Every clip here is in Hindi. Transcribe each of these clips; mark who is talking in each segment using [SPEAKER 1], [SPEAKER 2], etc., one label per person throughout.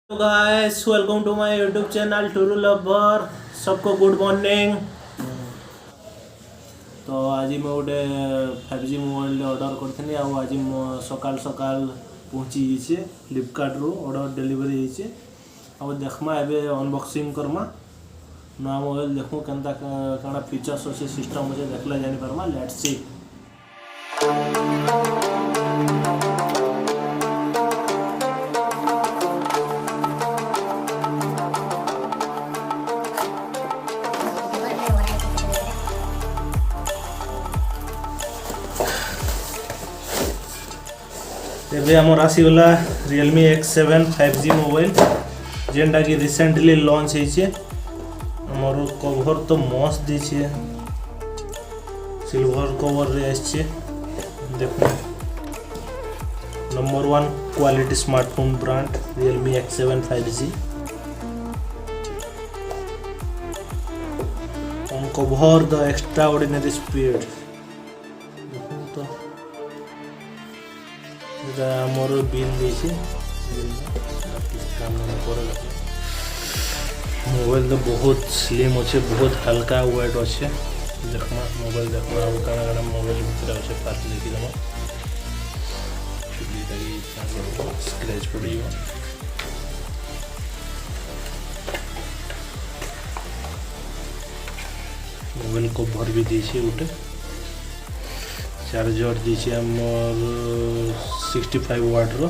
[SPEAKER 1] तो guys welcome to my YouTube channel tour lover. सबको गुड मॉर्निंग। तो आज मैं गोटे 5G मोबाइल ऑर्डर करथि आज सकाल सकाल पहुँची जाइए फ्लिपकार्ट रू ऑर्डर डिलीवरी होइए। अब देखमा एबे अनबॉक्सिंग करमा नया मोबाइल देखूँ केनता काना फीचर्स अच्छे सिस्टम अच्छे देखला जानी पारमा। Let's see. एबे हमर आसीगला Realme X7 5G मोबाइल जेनटा कि रिसेंटली लॉन्च होइए। हमर कवर तो मस्त दीछे, सिल्वर कवर रे आछे। देखो number 1 quality smartphone brand Realme X7 5G on cover the extraordinary speed। तो मोर बिल दीछे मोबाइल तो बहुत स्लिम अच्छे, बहुत हल्का वेट अच्छे। देखमा मोबाइल देखमा अब काना मोबाइल भीतर अच्छे फास्ट देखीदेमा स्क्रैच पड़ो। मोबाइल कवर भी दीछे गोटे चार्जर दीछे हमर 65 वाट रो।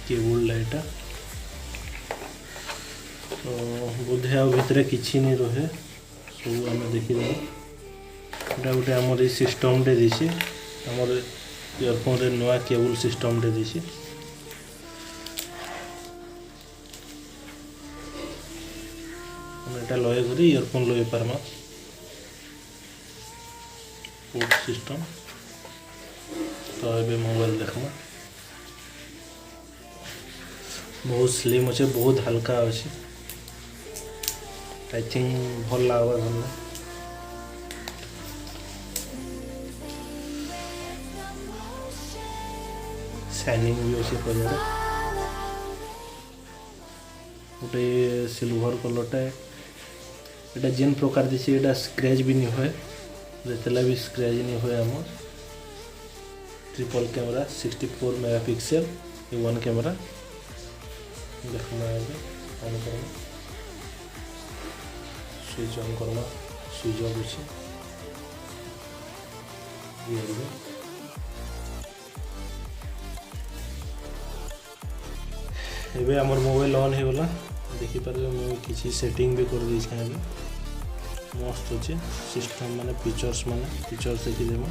[SPEAKER 1] केबल लाइट तो बोधे आ भितर किसी नहीं रहे सब आम देखीदे। गोटे आमर सिस्टम टे दीछे आमर इयरफोन रे नया केबल सिस्टम टे दीछे। एटा लगे करी इयरफोन लगे पारमा पोर्ट सिस्टम। तो ये मोबाइल देखमा बहुत स्लिम अच्छे, बहुत हल्का अच्छे। आई थिंक भल लगवा धरना शाइनिंग भी अच्छे कलर गोटे सिल्वर कलरटा एटा जेन प्रकार दिसे एटा स्क्रैच भी नहीं हुए, जेतेला भी स्क्रैच नहीं हुए। आम ट्रिपल कैमरा 64 मेगापिक्सल ये वन कैमरा देखना ऑन करना स्विच ऑन करना स्विच ऑफ अच्छे। एबे हमर मोबाइल ऑन हो गला देखिपारे मुझे किसी सेटिंग भी कर देछे। मस्त अच्छे सिस्टम माने फीचर्स देखीदेमा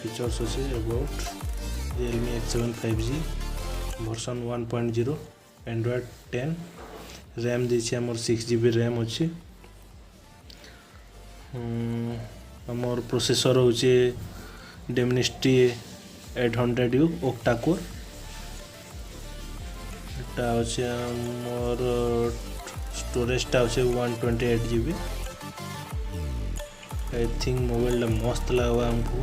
[SPEAKER 1] फीचर्स अच्छे about Realme X7 5G version 1.0 Android 10 RAM दीछे हमर 6GB रैम अच्छे। हमर प्रोसेसर होचे Dimensity 800U ऑक्टा कोर। एटा अच्छे हमर स्टोरेजटा अच्छे 128GB। आई थिंक मोबाइल मस्त लगवा हमको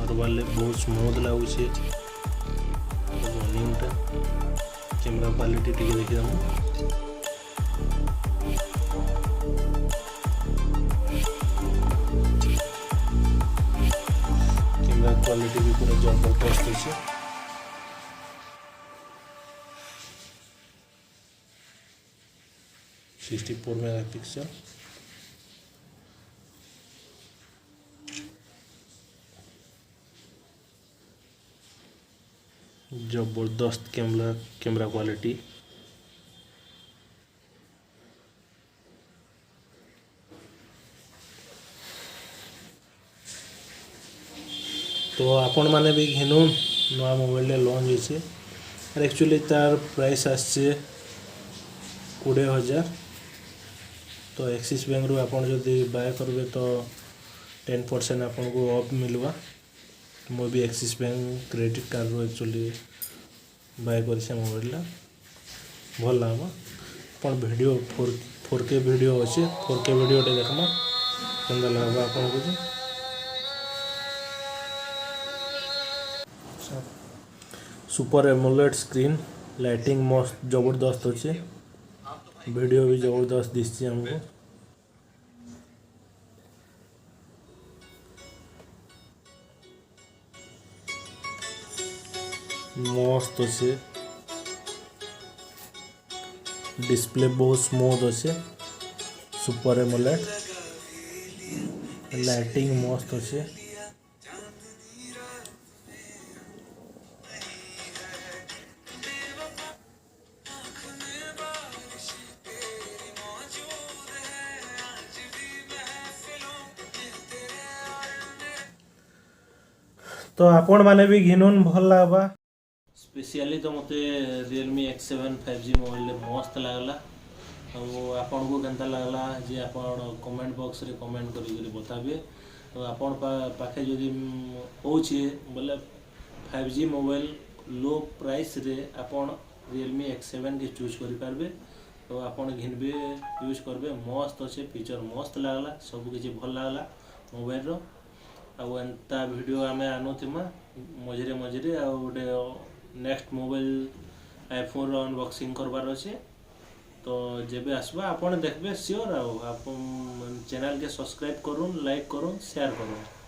[SPEAKER 1] और वाले बहुत स्मूथ लगुचे। रनिंगटा कैमरा क्वालिटी टी देखिए कैमरा क्वालिटी भी पूरा जबरदस्त अच्छे। सिक्सटी 64 मेगापिक्सल जबरदस्त कैमरा क्वालिटी। तो आपण माने भी घेनु नया मोबाइल लॉन्च होइसे और एक्चुअली तार प्राइस आसे 20,000। तो एक्सिस बैंक रू आपण जदि बाय करबे तो 10% आपन को ऑफ मिलवा। मैं भी एक्सिस बैंक क्रेडिट कार्ड रू एक्चुअली बाय कर मोबाइल भल लगा। अपन वीडियो 4K वीडियो अच्छे 4K वीडियो देखमा केंदा लगवा आपन को। सुपर एमोलेड स्क्रीन लाइटिंग मस्त जबरदस्त अच्छे वीडियो भी जबरदस्त दिसची हमको मस्त अच्छे डिस्प्ले बहुत स्मूथ अच्छे सुपर एमोलेड लाइटिंग मस्त अच्छे तो आपण माने भी घिनुन भल लागबा स्पेशली तो मते Realme X7 5G मोबाइल मस्त लागला और आपन को केनता लागला जे आपन कमेंट बॉक्स रे कमेंट करी बताबे तो आपन पाखे जदि होछि बोले 5G मोबाइल लो प्राइस रे आपन Realme X7 के चूज करि पारबे तो आपन घिनबे यूज करबे मस्त अच्छे फीचर मस्त लागला सब किछि भल लागला मोबाइल रो ଆଉ ଏନ୍ତା ଭିଡ଼ିଓ ଆମେ ଆଣୁଥିମା ମଝିରେ ମଝିରେ ଆଉ ଗୋଟେ ନେକ୍ସଟ ମୋବାଇଲ ଆଇଫୋନର ଅନବକ୍ସିଂ କରବାର ଅଛି ତ ଯେବେ ଆସିବା ଆପଣ ଦେଖିବେ ସିଓର ଆଉ ଆପଣ ଚ୍ୟାନେଲକେ ସବସ୍କ୍ରାଇବ କରୁନ୍ ଲାଇକ୍ କରୁନ୍ ସେୟାର କରୁନ୍